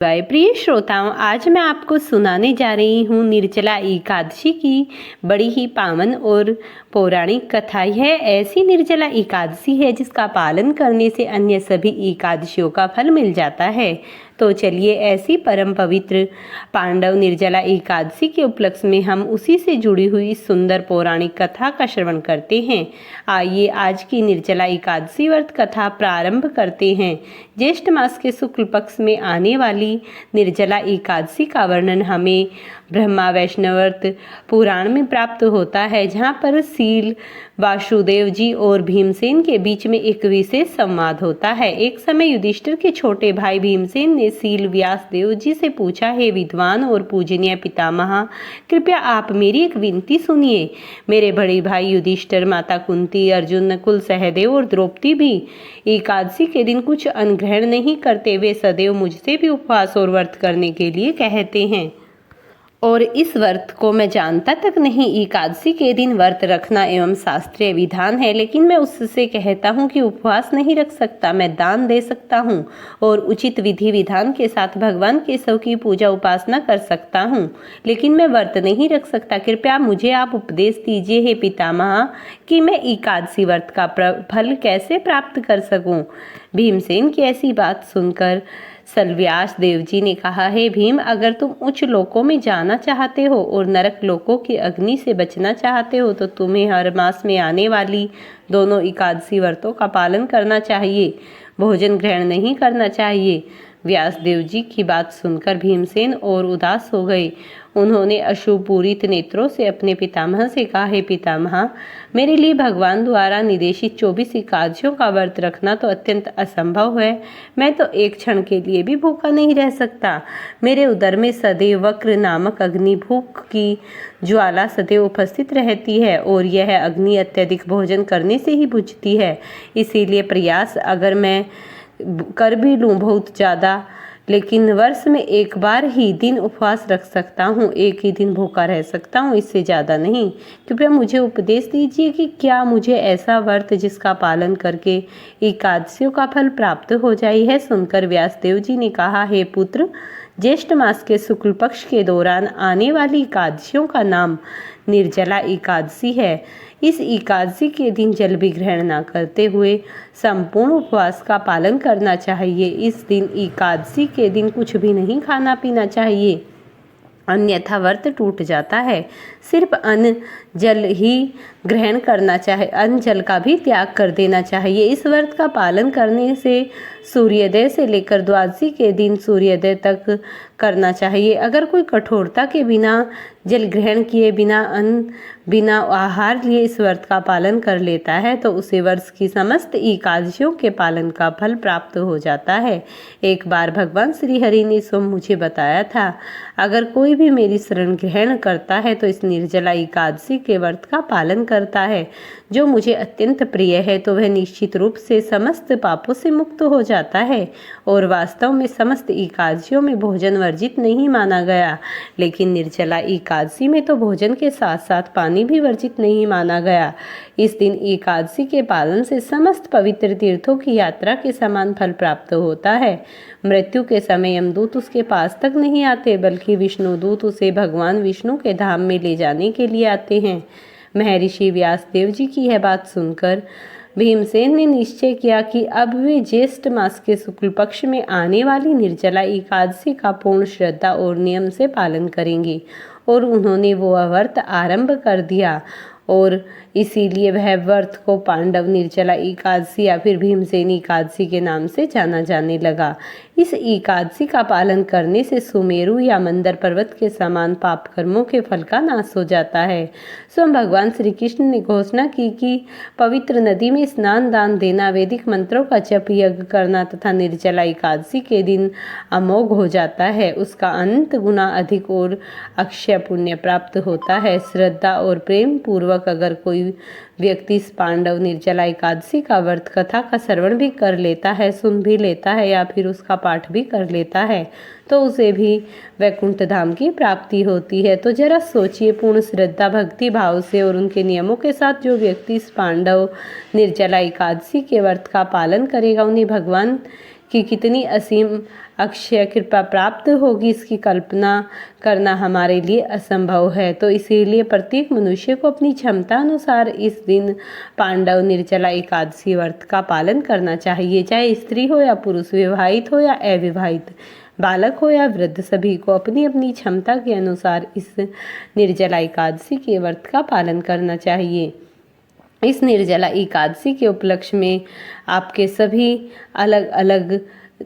प्रिय श्रोताओं, आज मैं आपको सुनाने जा रही हूँ निर्जला एकादशी की बड़ी ही पावन और पौराणिक कथा। यह ऐसी निर्जला एकादशी है जिसका पालन करने से अन्य सभी एकादशियों का फल मिल जाता है। तो चलिए ऐसी परम पवित्र पांडव निर्जला एकादशी के उपलक्ष्य में हम उसी से जुड़ी हुई सुंदर पौराणिक कथा का श्रवण करते हैं। आइए आज की निर्जला एकादशी व्रत कथा प्रारंभ करते हैं। ज्येष्ठ मास के शुक्ल पक्ष में आने वाली निर्जला एकादशी का वर्णन हमें ब्रह्मा वैष्णवव्रत पुराण में प्राप्त होता है, जहाँ पर शील वासुदेव जी और भीमसेन के बीच में एक विशेष संवाद होता है। एक समय युधिष्ठिर के छोटे भाई भीमसेन ने शील व्यास देव जी से पूछा, हे विद्वान और पूजनीय पितामह, कृपया आप मेरी एक विनती सुनिए। मेरे बड़े भाई युधिष्ठिर, माता कुंती, अर्जुन, नकुल, सहदेव और द्रौपदी भी एकादशी के दिन कुछ अन्न ग्रहण नहीं करते। वे सदैव मुझसे भी उपवास और व्रत करने के लिए कहते हैं और इस व्रत को मैं जानता तक नहीं। एकादशी के दिन व्रत रखना एवं शास्त्रीय विधान है, लेकिन मैं उससे कहता हूँ कि उपवास नहीं रख सकता। मैं दान दे सकता हूँ और उचित विधि विधान के साथ भगवान केशव की पूजा उपासना कर सकता हूँ, लेकिन मैं व्रत नहीं रख सकता। कृपया मुझे आप उपदेश दीजिए हे पितामह कि मैं एकादशी व्रत का फल कैसे प्राप्त कर सकूँ। भीमसेन की ऐसी बात सुनकर व्यास देव जी ने कहा, हे भीम, अगर तुम उच्च लोकों में जाना चाहते हो और नरक लोकों की अग्नि से बचना चाहते हो तो तुम्हें हर मास में आने वाली दोनों एकादशी व्रतों का पालन करना चाहिए, भोजन ग्रहण नहीं करना चाहिए। व्यास देव जी की बात सुनकर भीमसेन और उदास हो गए। उन्होंने अश्रुपूरित नेत्रों से अपने पितामह से कहा, हे पितामह, मेरे लिए भगवान द्वारा निर्देशित 24 एकादशियों का व्रत रखना तो अत्यंत असंभव है। मैं तो एक क्षण के लिए भी भूखा नहीं रह सकता। मेरे उदर में सदैव वक्र नामक अग्नि भूख की ज्वाला सदैव उपस्थित रहती है और यह अग्नि अत्यधिक भोजन करने से ही बुझती है। इसीलिए प्रयास अगर मैं कर भी लूँ बहुत ज़्यादा, लेकिन वर्ष में एक बार ही दिन उपवास रख सकता हूँ, एक ही दिन भूखा रह सकता हूँ, इससे ज़्यादा नहीं। कृपया मुझे उपदेश दीजिए कि क्या मुझे ऐसा व्रत जिसका पालन करके एकादशियों का फल प्राप्त हो जाए। यह सुनकर व्यासदेव जी ने कहा, हे पुत्र, ज्येष्ठ मास के शुक्ल पक्ष के दौरान आने वाली एकादशियों का नाम निर्जला एकादशी है। इस एकादशी के दिन जल भी ग्रहण न करते हुए संपूर्ण उपवास का पालन करना चाहिए। इस दिन एकादशी के दिन कुछ भी नहीं खाना पीना चाहिए, अन्यथा व्रत टूट जाता है। सिर्फ अन्न जल ही ग्रहण करना चाहिए, अन्न जल का भी त्याग कर देना चाहिए। इस व्रत का पालन करने से सूर्योदय से लेकर द्वादशी के दिन सूर्योदय तक करना चाहिए। अगर कोई कठोरता के बिना जल ग्रहण किए बिना अन्न बिना आहार लिए इस व्रत का पालन कर लेता है तो उसे वर्ष की समस्त एकादशियों के पालन का फल प्राप्त हो जाता है। एक बार भगवान श्री हरि ने स्वयं मुझे बताया था, अगर कोई भी मेरी शरण ग्रहण करता है तो इस निर्जला एकादशी के व्रत का पालन करता है जो मुझे अत्यंत प्रिय है, तो वह निश्चित रूप से समस्त पापों से मुक्त हो जाता है। और वास्तव में समस्त एकादशियों में भोजन वर्जित नहीं माना गया, लेकिन निर्जला एकादशी में तो भोजन के साथ साथ पानी भी वर्जित नहीं माना गया। इस दिन एकादशी के पालन से समस्त पवित्र तीर्थों की यात्रा के समान फल प्राप्त होता है। मृत्यु के समय यमदूत उसके पास तक नहीं आते, बल्कि विष्णुदूत उसे भगवान विष्णु के धाम में ले जाने के लिए आते हैं। महर्षि व्यासदेव जी की यह बात सुनकर भीमसेन ने निश्चय किया कि अब वे ज्येष्ठ मास के शुक्ल पक्ष में आने वाली निर्जला एकादशी का पूर्ण श्रद्धा और नियम से पालन करेंगे, और उन्होंने वो व्रत आरंभ कर दिया और इसीलिए वह व्रत को पांडव निर्जला एकादशी या फिर भीमसेनी एकादशी के नाम से जाना जाने लगा। इस एकादशी का पालन करने से सुमेरु या मंदर पर्वत के समान पाप कर्मों के फल का नाश हो जाता है। स्वयं भगवान श्री कृष्ण ने घोषणा की कि पवित्र नदी में स्नान, दान देना, वैदिक मंत्रों का जप, यज्ञ करना तथा निर्जला एकादशी के दिन अमोघ हो जाता है, उसका अनंत गुना अधिक और अक्षय पुण्य प्राप्त होता है। श्रद्धा और प्रेम पूर्वक अगर कोई व्यक्ति इस पांडव निर्जला एकादशी का व्रत कथा का श्रवण भी कर लेता है, सुन भी लेता है या फिर उसका पाठ भी कर लेता है, तो उसे भी वैकुंठ धाम की प्राप्ति होती है। तो जरा सोचिए, पूर्ण श्रद्धा भक्ति भाव से और उनके नियमों के साथ जो व्यक्ति इस पांडव निर्जला एकादशी के व्रत का पालन करेगा, उन्हें भगवान की कितनी असीम अक्षय कृपा प्राप्त होगी, इसकी कल्पना करना हमारे लिए असंभव है। तो इसीलिए प्रत्येक मनुष्य को अपनी क्षमता अनुसार इस दिन पांडव निर्जला एकादशी व्रत का पालन करना चाहिए। चाहे स्त्री हो या पुरुष, विवाहित हो या अविवाहित, बालक हो या वृद्ध, सभी को अपनी अपनी क्षमता के अनुसार इस निर्जला एकादशी के व्रत का पालन करना चाहिए। इस निर्जला एकादशी के उपलक्ष्य में आपके सभी अलग अलग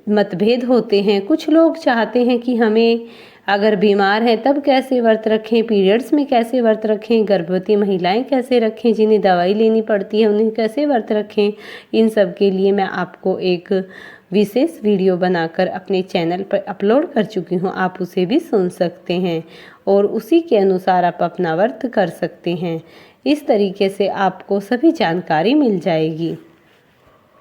मतभेद होते हैं। कुछ लोग चाहते हैं कि हमें अगर बीमार हैं तब कैसे व्रत रखें, पीरियड्स में कैसे व्रत रखें, गर्भवती महिलाएं कैसे रखें, जिन्हें दवाई लेनी पड़ती है उन्हें कैसे व्रत रखें। इन सब के लिए मैं आपको एक विशेष वीडियो बनाकर अपने चैनल पर अपलोड कर चुकी हूँ, आप उसे भी सुन सकते हैं और उसी के अनुसार आप अपना व्रत कर सकते हैं। इस तरीके से आपको सभी जानकारी मिल जाएगी।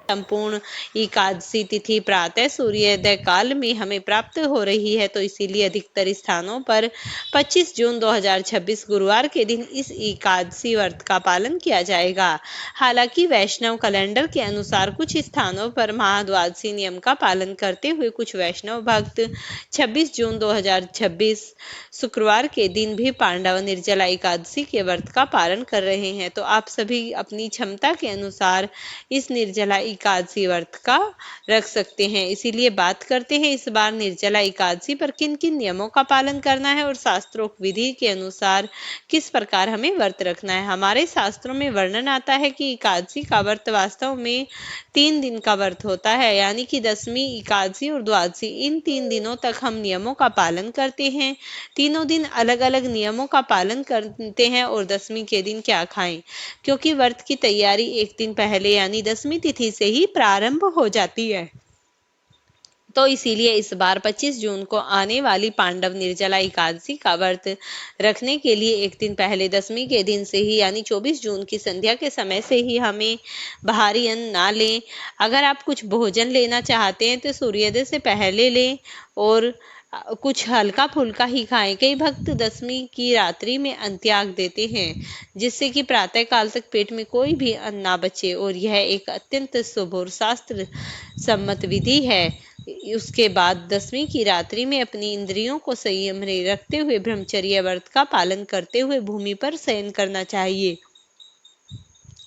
संपूर्ण एकादशी तिथि प्रातः सूर्योदय काल में हमें प्राप्त हो रही है, तो इसीलिए अधिकतर स्थानों पर 25 जून 2026 गुरुवार के दिन इस एकादशी व्रत का पालन किया जाएगा। हालांकि वैष्णव कैलेंडर के अनुसार कुछ स्थानों पर महाद्वादशी नियम का पालन करते हुए कुछ वैष्णव भक्त 26 जून 2026 शुक्रवार के दिन भी पांडव निर्जला एकादशी के व्रत का पालन कर रहे हैं। तो आप सभी अपनी क्षमता के अनुसार इस निर्जला एकादशी व्रत का रख सकते हैं। इसीलिए बात करते हैं इस बार निर्जला एकादशी पर किन किन नियमों का पालन करना है और शास्त्रोक्त विधि के अनुसार किस प्रकार हमें व्रत रखना है। हमारे शास्त्रों में वर्णन आता है कि एकादशी का व्रत वास्तव में 3 दिन का व्रत होता है, यानी कि दशमी, एकादशी और द्वादशी। इन 3 दिनों तक हम नियमों का पालन करते हैं। तीनों दिन अलग अलग नियमों का पालन करते हैं और दशमी के दिन क्या खाएं, क्योंकि व्रत की तैयारी एक दिन पहले यानी दशमी तिथि से ही प्रारंभ हो जाती है। तो इसीलिए इस बार 25 जून को आने वाली पांडव निर्जला एकादशी का व्रत रखने के लिए एक दिन पहले दशमी के दिन से ही यानी 24 जून की संध्या के समय से ही हमें बाहरी अन्न ना लें। अगर आप कुछ भोजन लेना चाहते हैं तो सूर्योदय से पहले लें और कुछ हल्का फुल्का ही खाएं। कई भक्त दशमी की रात्रि में अंत्याग देते हैं, जिससे कि प्रातः काल तक पेट में कोई भी अन्न ना बचे, और यह एक अत्यंत शुभ और शास्त्र सम्मत विधि है। उसके बाद दशमी की रात्रि में अपनी इंद्रियों को संयम में रखते हुए ब्रह्मचर्य व्रत का पालन करते हुए भूमि पर शयन करना चाहिए।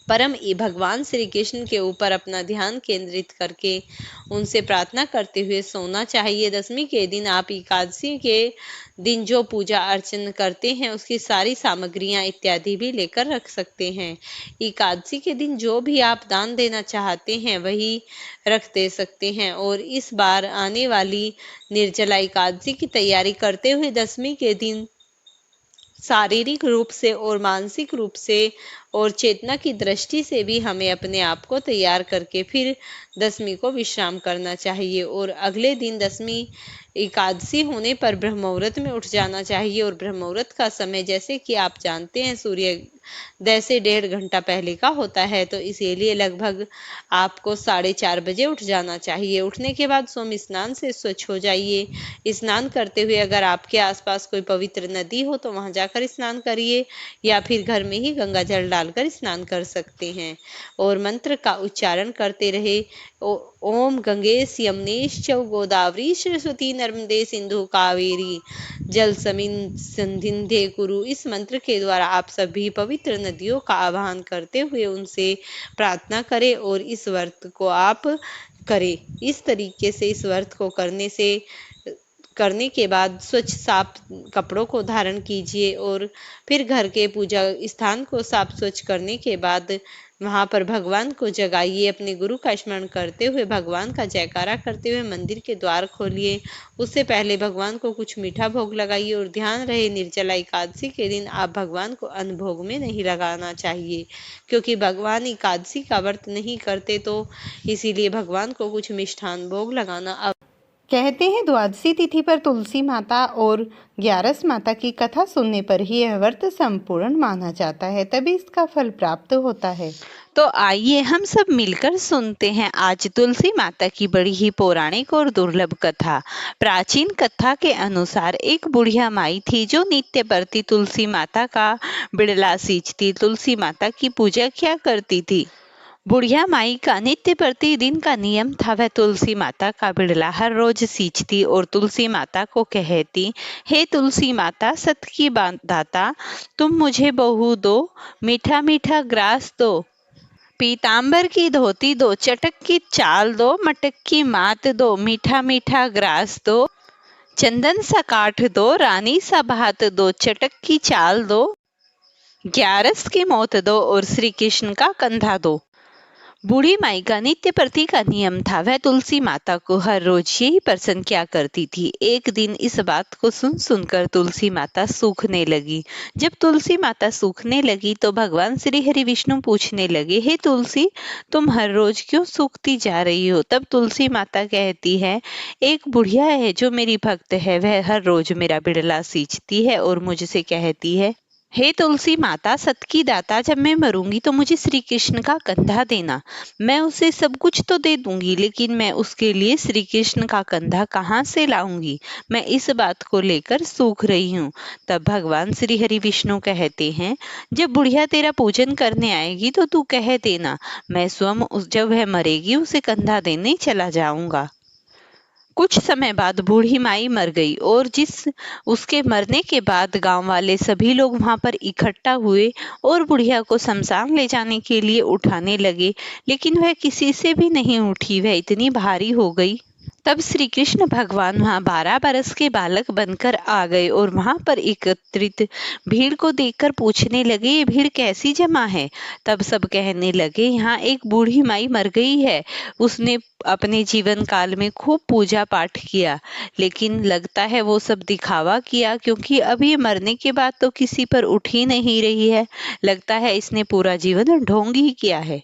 परम भगवान श्री कृष्ण के ऊपर अपना ध्यान केंद्रित करके उनसे प्रार्थना करते हुए सोना चाहिए। दशमी के दिन आप एकादशी के दिन जो पूजा अर्चन करते हैं उसकी सारी सामग्रियां इत्यादि भी लेकर रख सकते हैं। एकादशी के दिन जो भी आप दान देना चाहते हैं वही रख दे सकते हैं। और इस बार आने वाली निर्जला एकादशी की तैयारी करते हुए दशमी के दिन शारीरिक रूप से और मानसिक रूप से और चेतना की दृष्टि से भी हमें अपने आप को तैयार करके फिर दशमी को विश्राम करना चाहिए। और अगले दिन दशमी एकादशी होने पर ब्रह्ममुहूर्त में उठ जाना चाहिए। और ब्रह्ममुहूर्त का समय जैसे कि आप जानते हैं सूर्योदय से 1.5 घंटा पहले का होता है, तो इसीलिए लगभग आपको 4:30 बजे उठ जाना चाहिए। उठने के बाद सोम स्नान से स्वच्छ हो जाइए। स्नान करते हुए अगर आपके आसपास कोई पवित्र नदी हो तो वहां जाकर स्नान करिए, या फिर घर में ही गंगा जल डालकर स्नान कर सकते हैं। और मंत्र का उच्चारण करते रहे, ओम गंगेश यमुनेश चौ गोदावरी सरस्वती नर्मदे सिंधु कावेरी जलसमिन संधिंधे कुरु। इस मंत्र के द्वारा आप सभी पवित्र नदियों का आह्वान करते हुए उनसे प्रार्थना करें और इस व्रत को आप करें। इस तरीके से इस व्रत को करने के बाद स्वच्छ साफ कपड़ों को धारण कीजिए और फिर घर के पूजा स्थान को साफ स्वच्छ करने के बाद वहां पर भगवान को जगाइए। अपने गुरु का स्मरण करते हुए भगवान का जयकारा करते हुए मंदिर के द्वार खोलिए। उससे पहले भगवान को कुछ मीठा भोग लगाइए और ध्यान रहे निर्जला एकादशी के दिन आप भगवान को अन्न भोग में नहीं लगाना चाहिए, क्योंकि भगवान एकादशी का व्रत नहीं करते, तो इसीलिए भगवान को कुछ मिष्ठान भोग लगाना। कहते हैं द्वादशी तिथि पर तुलसी माता और ग्यारस माता की कथा सुनने पर ही यह व्रत संपूर्ण माना जाता है, तभी इसका फल प्राप्त होता है। तो आइए हम सब मिलकर सुनते हैं आज तुलसी माता की बड़ी ही पौराणिक और दुर्लभ कथा। प्राचीन कथा के अनुसार एक बुढ़िया माई थी जो नित्य प्रति तुलसी माता का बिड़ला सींचती तुलसी माता की पूजा किया करती थी। बुढ़िया माई का नित्य प्रतिदिन का नियम था। वह तुलसी माता का बिड़ला हर रोज सींचती और तुलसी माता को कहती, हे तुलसी माता सत की दाता, तुम मुझे बहू दो, मीठा मीठा ग्रास दो, पीतांबर की धोती दो, चटक की चाल दो, मटक की मात दो, मीठा मीठा ग्रास दो, चंदन सा काठ दो, रानी सा भात दो, चटक की चाल दो, ग्यारस की मौत दो और श्री कृष्ण का कंधा दो। बूढ़ी माई का नित्य प्रति का नियम था। वह तुलसी माता को हर रोज यही प्रसन्न किया करती थी। एक दिन इस बात को सुन सुनकर तुलसी माता सूखने लगी। जब तुलसी माता सूखने लगी तो भगवान श्री हरि विष्णु पूछने लगे, हे तुलसी, तुम हर रोज क्यों सूखती जा रही हो? तब तुलसी माता कहती है, एक बुढ़िया है जो मेरी भक्त है, वह हर रोज मेरा बिड़ला सींचती है और मुझसे कहती है, हे तुलसी माता सत की दाता, जब मैं मरूंगी तो मुझे श्री कृष्ण का कंधा देना। मैं उसे सब कुछ तो दे दूंगी, लेकिन मैं उसके लिए श्री कृष्ण का कंधा कहाँ से लाऊंगी? मैं इस बात को लेकर सूख रही हूँ। तब भगवान श्री हरि विष्णु कहते हैं, जब बुढ़िया तेरा पूजन करने आएगी तो तू कह देना, मैं स्वयं जब वह मरेगी उसे कंधा देने चला जाऊंगा। कुछ समय बाद बूढ़ी माई मर गई और उसके मरने के बाद गांव वाले सभी लोग वहां पर इकट्ठा हुए और बुढ़िया को शमशान ले जाने के लिए उठाने लगे, लेकिन वह किसी से भी नहीं उठी, वह इतनी भारी हो गई। तब श्री कृष्ण भगवान वहां 12 बरस के बालक बनकर आ गए और वहां पर एकत्रित भीड़ को देखकर पूछने लगे, ये भीड़ कैसी जमा है? तब सब कहने लगे, यहाँ एक बूढ़ी माई मर गई है। उसने अपने जीवन काल में खूब पूजा पाठ किया, लेकिन लगता है वो सब दिखावा किया, क्योंकि अब ये मरने के बाद तो किसी पर उठ ही नहीं रही है। लगता है इसने पूरा जीवन ढोंग ही किया है।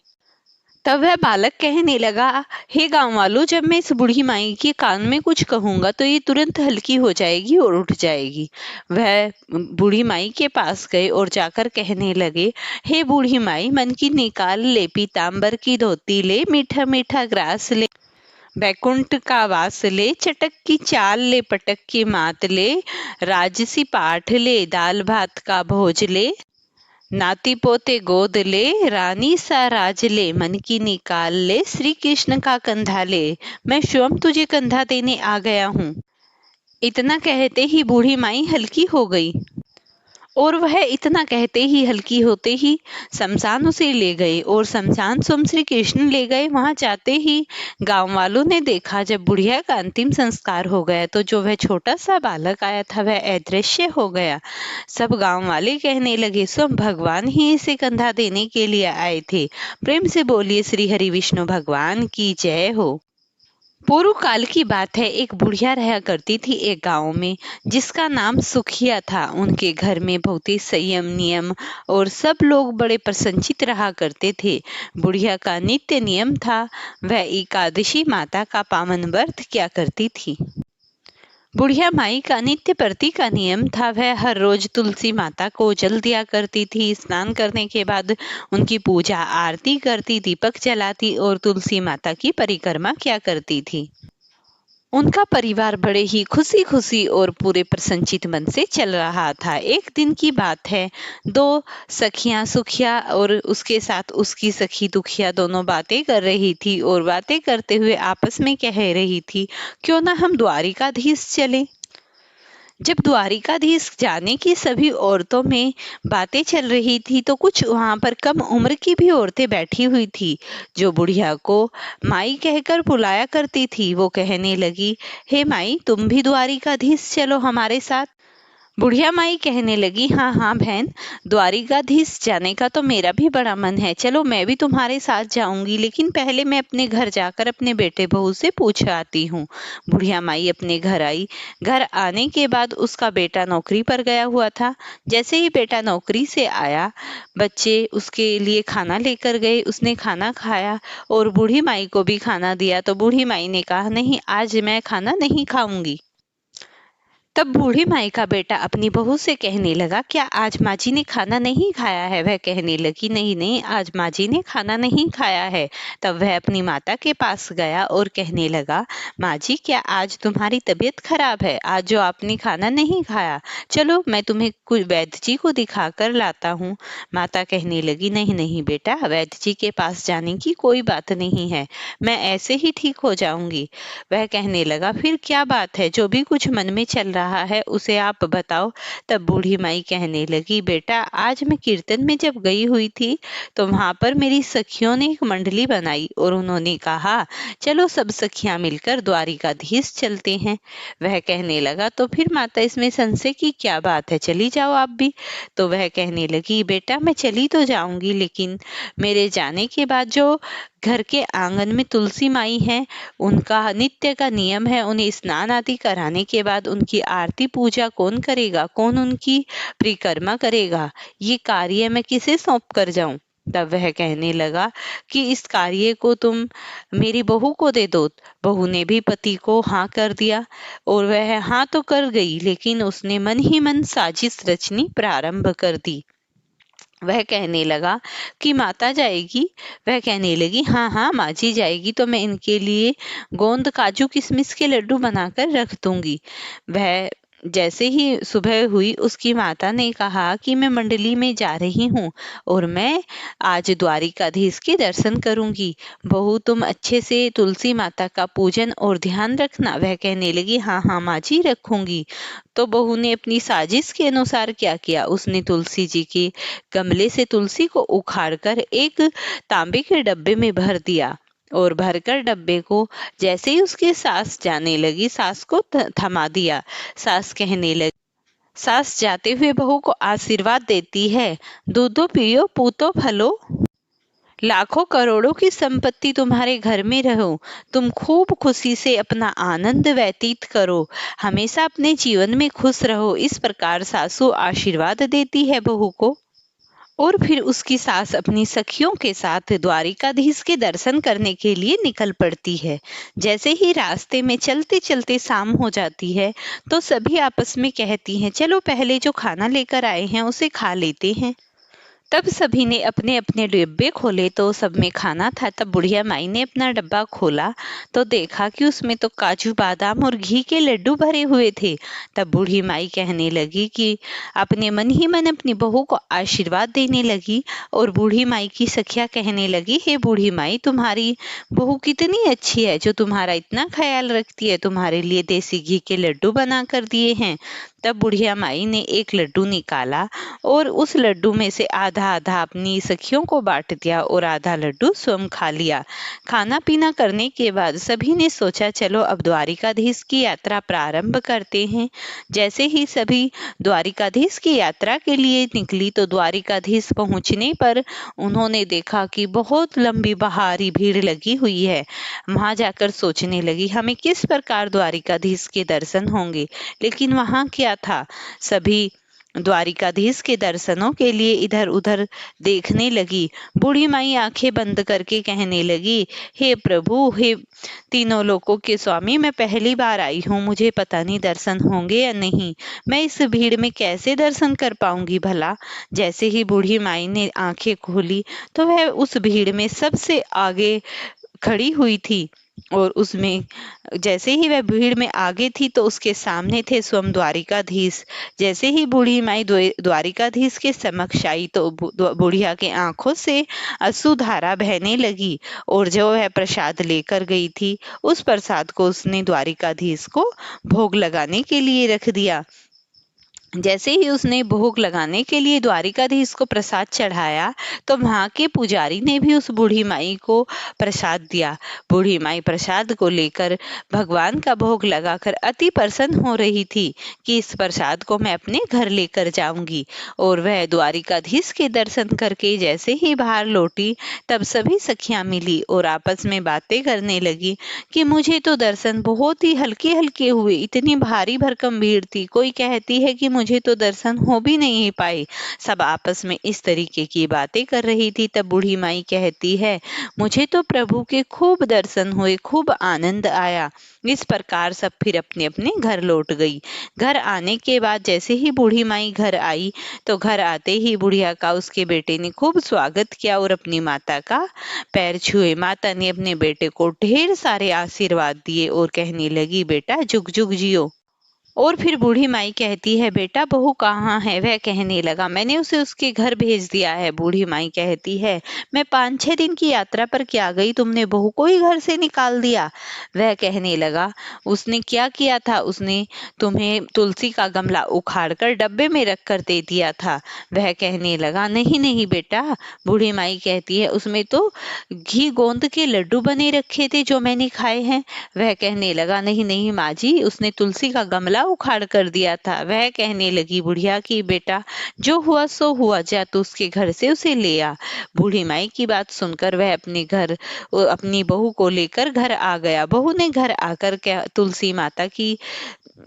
तब वह बालक कहने लगा, हे गांव वालों, जब मैं इस बूढ़ी माई के कान में कुछ कहूंगा तो ये तुरंत हल्की हो जाएगी और उठ जाएगी। वह बूढ़ी माई के पास गए और जाकर कहने लगे, हे बूढ़ी माई, मन की निकाल ले, पीतांबर की धोती ले, मीठा मीठा ग्रास ले, बैकुंठ का वास ले, चटक की चाल ले, पटक की मात ले, राजसी पाठ ले, दाल भात का भोज ले, नाती पोते गोद ले, रानी सा राज ले, मन की निकाल ले, श्री कृष्ण का कंधा ले, मैं स्वयं तुझे कंधा देने आ गया हूँ। इतना कहते ही बूढ़ी माई हल्की हो गई और वह इतना कहते ही हल्की होते ही शमशान उसे ले गए और शमशान स्वयं श्री कृष्ण ले गए। वहां जाते ही गांव वालों ने देखा, जब बुढ़िया का अंतिम संस्कार हो गया तो जो वह छोटा सा बालक आया था वह अदृश्य हो गया। सब गांव वाले कहने लगे, स्वयं भगवान ही इसे कंधा देने के लिए आए थे। प्रेम से बोलिए श्री हरि विष्णु भगवान की जय हो। पूर्व काल की बात है, एक बुढ़िया रहा करती थी एक गांव में, जिसका नाम सुखिया था। उनके घर में बहुत ही संयम नियम और सब लोग बड़े प्रसन्नचित रहा करते थे। बुढ़िया का नित्य नियम था, वह एकादशी माता का पावन व्रत किया करती थी। बुढ़िया माई का नित्य प्रति का नियम था, वह हर रोज तुलसी माता को जल दिया करती थी। स्नान करने के बाद उनकी पूजा आरती करती, दीपक जलाती और तुलसी माता की परिक्रमा किया करती थी। उनका परिवार बड़े ही खुशी खुशी और पूरे प्रसन्नचित मन से चल रहा था। एक दिन की बात है, 2 सखियां, सुखिया और उसके साथ उसकी सखी दुखिया, दोनों बातें कर रही थी और बातें करते हुए आपस में कह रही थी, क्यों ना हम द्वारिकाधीश चलें। जब द्वारिकाधीश जाने की सभी औरतों में बातें चल रही थी तो कुछ वहां पर कम उम्र की भी औरतें बैठी हुई थी, जो बुढ़िया को माई कहकर बुलाया करती थी। वो कहने लगी, हे माई, तुम भी द्वारिकाधीश चलो हमारे साथ। बुढ़िया माई कहने लगी, हाँ हाँ बहन, द्वारिकाधीश जाने का तो मेरा भी बड़ा मन है, चलो मैं भी तुम्हारे साथ जाऊंगी, लेकिन पहले मैं अपने घर जाकर अपने बेटे बहू से पूछ आती हूँ। बुढ़िया माई अपने घर आई। घर आने के बाद उसका बेटा नौकरी पर गया हुआ था। जैसे ही बेटा नौकरी से आया, बच्चे उसके लिए खाना लेकर गए। उसने खाना खाया और बूढ़ी माई को भी खाना दिया। तो बूढ़ी माई ने कहा, नहीं, आज मैं खाना नहीं खाऊंगी। तब बूढ़ी माई का बेटा अपनी बहू से कहने लगा, क्या आज माँ जी ने खाना नहीं खाया है? वह कहने लगी, नहीं नहीं, आज माँ जी ने खाना नहीं खाया है। तब वह अपनी माता के पास गया और कहने लगा, माँ जी क्या आज तुम्हारी तबीयत खराब है? आज जो आपने खाना नहीं खाया, चलो मैं तुम्हें कुछ वैद्य जी को दिखा कर लाता हूँ। माता कहने लगी, नहीं नहीं बेटा, वैद्य जी के पास जाने की कोई बात नहीं है, मैं ऐसे ही ठीक हो जाऊंगी। वह कहने लगा, फिर क्या बात है, जो भी कुछ मन में चल रहा है उसे आप बताओ। तब बूढ़ी माई कहने लगी, बेटा आज मैं कीर्तन में जब गई हुई थी तो वहां पर मेरी सखियों ने एक मंडली बनाई और उन्होंने कहा, चलो सब सखियां मिलकर द्वारिकाधीश चलते हैं। वह कहने लगा, तो फिर माता इसमें संशय की क्या बात है, चली जाओ आप भी। तो वह कहने लगी, बेटा मैं चली तो जाऊंगी, लेकिन मेरे जाने के बाद जो घर के आंगन में तुलसी माई हैं, उनका नित्य का नियम है, उन्हें स्नान आदि कराने के बाद उनकी आरती पूजा कौन करेगा, कौन उनकी परिक्रमा करेगा, ये कार्य मैं किसे सौंप कर जाऊं? तब वह कहने लगा कि इस कार्य को तुम मेरी बहू को दे दो। बहू ने भी पति को हाँ कर दिया और वह हाँ तो कर गई, लेकिन उसने मन ही मन साजिश रचनी प्रारंभ कर दी। वह कहने लगा कि माता जाएगी? वह कहने लगी, हाँ हाँ माँ जी जाएगी, तो मैं इनके लिए गोंद काजू किशमिश के लड्डू बनाकर रख दूंगी। वह जैसे ही सुबह हुई उसकी माता ने कहा कि मैं मंडली में जा रही हूँ और मैं आज द्वारिकाधीश के दर्शन करूंगी। बहू तुम अच्छे से तुलसी माता का पूजन और ध्यान रखना। वह कहने लगी, हाँ हाँ माँ जी रखूंगी। तो बहू ने अपनी साजिश के अनुसार क्या किया, उसने तुलसी जी के गमले से तुलसी को उखाड़कर एक तांबे के डब्बे में भर दिया और भरकर डब्बे को जैसे ही उसकी सांस जाने लगी, सांस को थमा दिया। सास कहने लगी, सास जाते हुए बहू को आशीर्वाद देती है, दूधो पियो पूतो फलो, लाखों करोड़ों की संपत्ति तुम्हारे घर में रहो, तुम खूब खुशी से अपना आनंद व्यतीत करो, हमेशा अपने जीवन में खुश रहो। इस प्रकार सासू आशीर्वाद देती है बहू को और फिर उसकी सास अपनी सखियों के साथ द्वारिकाधीश के दर्शन करने के लिए निकल पड़ती है। जैसे ही रास्ते में चलते चलते शाम हो जाती है तो सभी आपस में कहती हैं, चलो पहले जो खाना लेकर आए हैं उसे खा लेते हैं। तब सभी ने अपने अपने डिब्बे खोले तो सब में खाना था। तब बुढ़िया माई ने अपना डब्बा खोला तो देखा कि उसमें तो काजू बादाम और घी के लड्डू भरे हुए थे। तब बूढ़ी माई कहने लगी कि अपने मन ही मन अपनी बहू को आशीर्वाद देने लगी और बूढ़ी माई की सखिया कहने लगी, हे बूढ़ी माई तुम्हारी बहू कितनी अच्छी है जो तुम्हारा इतना ख्याल रखती है, तुम्हारे लिए देसी घी के लड्डू बना कर दिए हैं। तब बुढ़िया माई ने एक लड्डू निकाला और उस लड्डू में से आधा आधा अपनी सखियों को बांट दिया और आधा लड्डू स्वयं खा लिया। खाना पीना करने के बाद सभी ने सोचा, चलो अब द्वारिकाधीश की यात्रा प्रारंभ करते हैं। जैसे ही सभी द्वारिकाधीश की यात्रा के लिए निकली तो द्वारिकाधीश पहुंचने पर उन्होंने देखा कि बहुत लंबी भारी भीड़ लगी हुई है। वहां जाकर सोचने लगी, हमें किस प्रकार द्वारिकाधीश के दर्शन होंगे, लेकिन वहां क्या था, सभी द्वारिकाधीश के दर्शनों के लिए इधर उधर देखने लगी। बूढ़ी माई आंखें बंद करके कहने लगी, हे प्रभु, हे तीनों लोकों के स्वामी, मैं पहली बार आई हूँ, मुझे पता नहीं दर्शन होंगे या नहीं, मैं इस भीड़ में कैसे दर्शन कर पाऊंगी भला। जैसे ही बूढ़ी माई ने आंखें खोली तो वह उस भीड़ में सबसे आगे खड़ी हुई थी और उसमें जैसे ही वह भीड़ में आगे थी तो उसके सामने थे स्वयं द्वारिकाधीश। जैसे ही बूढ़ी माई द्वारिकाधीश के समक्ष आई तो बुढ़िया के आंखों से अश्रुधारा बहने लगी और जो वह प्रसाद लेकर गई थी उस प्रसाद को उसने द्वारिकाधीश को भोग लगाने के लिए रख दिया। जैसे ही उसने भोग लगाने के लिए द्वारिकाधीश को प्रसाद चढ़ाया तो वहां के पुजारी ने भी उस बूढ़ी माई को प्रसाद दिया। बूढ़ी माई प्रसाद को लेकर भगवान का भोग लगाकर अति प्रसन्न हो रही थी कि इस प्रसाद को मैं अपने घर लेकर जाऊंगी। और वह द्वारिकाधीश के दर्शन करके जैसे ही बाहर लौटी तब सभी सखियां मिली और आपस में बातें करने लगी कि मुझे तो दर्शन बहुत ही हल्के हल्के हुए, इतनी भारी भरकम भीड़ थी। कोई कहती है कि मुझे तो दर्शन हो भी नहीं पाए। सब आपस में इस तरीके की बातें कर रही थी। तब बूढ़ी माई कहती है, मुझे तो प्रभु के खूब दर्शन हुए, खूब आनंद आया। इस प्रकार सब फिर अपने अपने घर लौट गई। घर आने के बाद जैसे ही बूढ़ी माई घर आई तो घर आते ही बुढ़िया का उसके बेटे ने खूब स्वागत किया और अपनी माता का पैर छुए। माता ने अपने बेटे को ढेर सारे आशीर्वाद दिए और कहने लगी, बेटा जुग जुग जियो। और फिर बूढ़ी माई कहती है, बेटा बहू कहाँ है? वह कहने लगा, मैंने उसे उसके घर भेज दिया है। बूढ़ी माई कहती है, मैं 5-6 दिन की यात्रा पर क्या गई, तुमने बहू को ही घर से निकाल दिया। वह कहने लगा, उसने क्या किया था? उसने तुम्हें तुलसी का गमला उखाड़कर डब्बे में रख कर दे दिया था। वह कहने लगा, नहीं नहीं बेटा। बूढ़ी माई कहती है, उसमें तो घी गोंद के लड्डू बने रखे थे जो मैंने खाए हैं। वह कहने लगा, नहीं नहीं माँ जी, उसने तुलसी का गमला उखाड़ कर दिया था। वह कहने लगी बुढ़िया की, बेटा जो हुआ सो हुआ, जा तू उसके घर से उसे ले आ। बूढ़ी माई की बात सुनकर वह अपनी बहू को लेकर घर आ गया। बहू ने घर आकर तुलसी माता की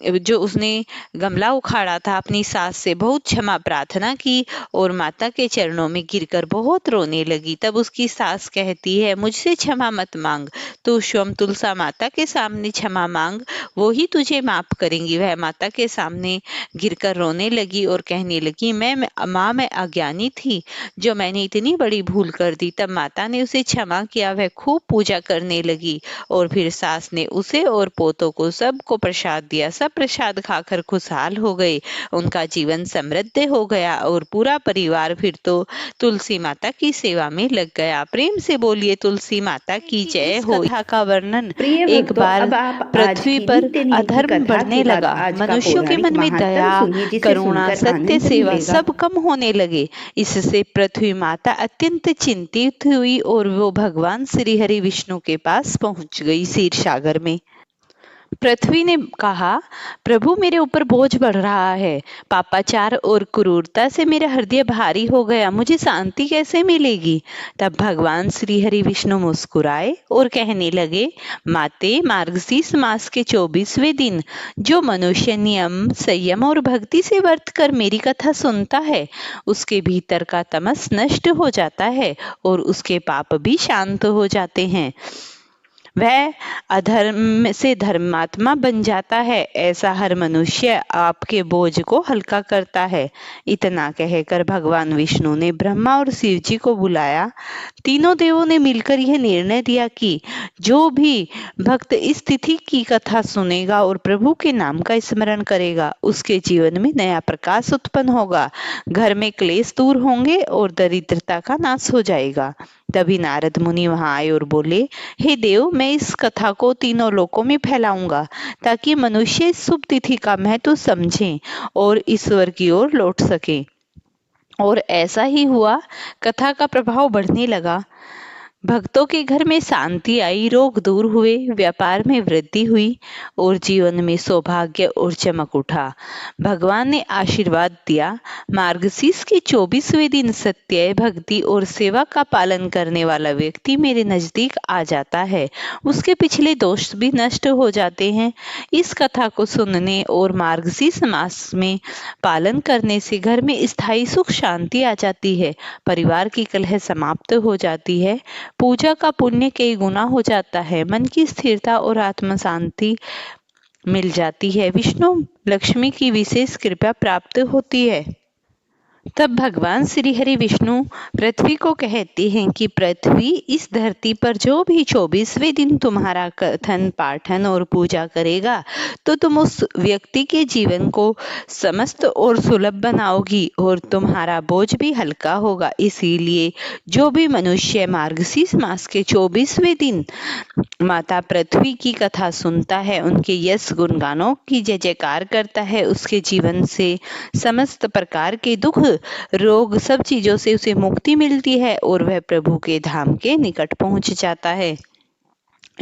जो उसने गमला उखाड़ा था अपनी सास से बहुत क्षमा प्रार्थना की और माता के चरणों में गिरकर बहुत रोने लगी। तब उसकी सास कहती है, मुझसे क्षमा मत मांग, तू स्वयं तुलसा माता के सामने क्षमा मांग, वो ही तुझे माफ करेंगी। वह माता के सामने गिरकर रोने लगी और कहने लगी, माँ मैं अज्ञानी थी जो मैंने इतनी बड़ी भूल कर दी। तब माता ने उसे क्षमा किया। वह खूब पूजा करने लगी और फिर सास ने उसे और पोतों को सबको प्रसाद दिया। सब प्रसाद खाकर खुशहाल हो गए, उनका जीवन समृद्ध हो गया और पूरा परिवार फिर तो तुलसी माता की सेवा में लग गया। प्रेम से बोलिए तुलसी माता की जय हो। कथा का वर्णन, एक बार पृथ्वी पर अधर्म बढ़ने लगा, मनुष्यों के मन में दया, करुणा, सत्य, सेवा सब कम होने लगे। इससे पृथ्वी माता अत्यंत चिंतित हुई और वो भगवान श्री हरि विष्णु के पास पहुंच गई क्षीर सागर में। पृथ्वी ने कहा, प्रभु मेरे ऊपर बोझ बढ़ रहा है, पापाचार और क्रूरता से मेरा हृदय भारी हो गया, मुझे शांति कैसे मिलेगी? तब भगवान श्री हरि विष्णु मुस्कुराए और कहने लगे, माते मार्गशीर्ष मास के 24वें दिन जो मनुष्य नियम, संयम और भक्ति से वर्त कर मेरी कथा सुनता है, उसके भीतर का तमस नष्ट हो जाता है और उसके पाप भी शांत हो जाते हैं। वह अधर्म से धर्मात्मा बन जाता है। ऐसा हर मनुष्य आपके बोझ को हल्का करता है। इतना कहकर भगवान विष्णु ने ब्रह्मा और शिव जी को बुलाया। तीनों देवों ने मिलकर यह निर्णय दिया कि जो भी भक्त इस तिथि की कथा सुनेगा और प्रभु के नाम का स्मरण करेगा, उसके जीवन में नया प्रकाश उत्पन्न होगा, घर में क्लेश दूर होंगे और दरिद्रता का नाश हो जाएगा। तभी नारद मुनि वहां आए और बोले, हे देव, मैं इस कथा को तीनों लोकों में फैलाऊंगा ताकि मनुष्य इस शुभ तिथि का महत्व समझें और ईश्वर की ओर लौट सके। और ऐसा ही हुआ। कथा का प्रभाव बढ़ने लगा। भक्तों के घर में शांति आई, रोग दूर हुए, व्यापार में वृद्धि हुई और जीवन में सौभाग्य और चमक उठा। भगवान ने आशीर्वाद दिया, मार्गशीर्ष के 24वें दिन सत्य, भक्ति और सेवा का पालन करने वाला व्यक्ति मेरे नजदीक आ जाता है, उसके पिछले दोष भी नष्ट हो जाते हैं। इस कथा को सुनने और मार्गशीर्ष मास में पालन करने से घर में स्थायी सुख शांति आ जाती है, परिवार की कलह समाप्त हो जाती है, पूजा का पुण्य कई गुना हो जाता है, मन की स्थिरता और आत्म शांति मिल जाती है, विष्णु लक्ष्मी की विशेष कृपा प्राप्त होती है। तब भगवान श्री हरि विष्णु पृथ्वी को कहते हैं कि पृथ्वी, इस धरती पर जो भी 24वें दिन तुम्हारा कथन, पाठन और पूजा करेगा तो तुम उस व्यक्ति के जीवन को समस्त और सुलभ बनाओगी और तुम्हारा बोझ भी हल्का होगा। इसीलिए जो भी मनुष्य मार्गशीर्ष मास के 24वें दिन माता पृथ्वी की कथा सुनता है, उनके यश गुणगानों की जय जयकार करता है, उसके जीवन से समस्त प्रकार के दुख, रोग, सब चीजों से उसे मुक्ति मिलती है और वह प्रभु के धाम के निकट पहुंच जाता है।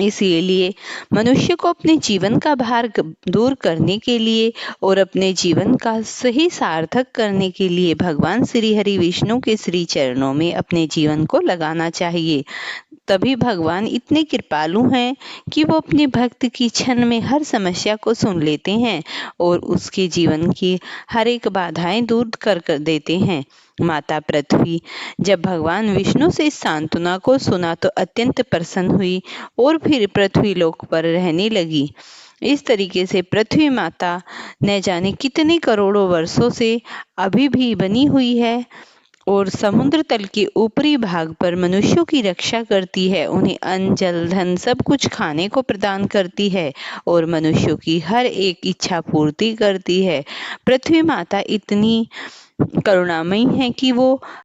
इसीलिए मनुष्य को अपने जीवन का भार दूर करने के लिए और अपने जीवन का सही सार्थक करने के लिए भगवान श्री हरि विष्णु के श्री चरणों में अपने जीवन को लगाना चाहिए। तभी भगवान इतने कृपालु हैं कि वो अपने भक्त की क्षण में हर समस्या को सुन लेते हैं और उसके जीवन की हर एक बाधाएं दूर कर देते हैं। माता पृथ्वी जब भगवान विष्णु से इस सांत्वना को सुना तो अत्यंत प्रसन्न हुई और फिर पृथ्वी लोक पर रहने लगी। इस तरीके से पृथ्वी माता न जाने कितने करोड़ों वर्षों से अभी भी बनी हुई है और समुद्र तल के ऊपरी भाग पर मनुष्यों की रक्षा करती है, उन्हें अन्न जल धन सब कुछ खाने को प्रदान करती है और मनुष्यों की हर एक इच्छा पूर्ति करती है। पृथ्वी माता इतनी करुणामयी है कि वो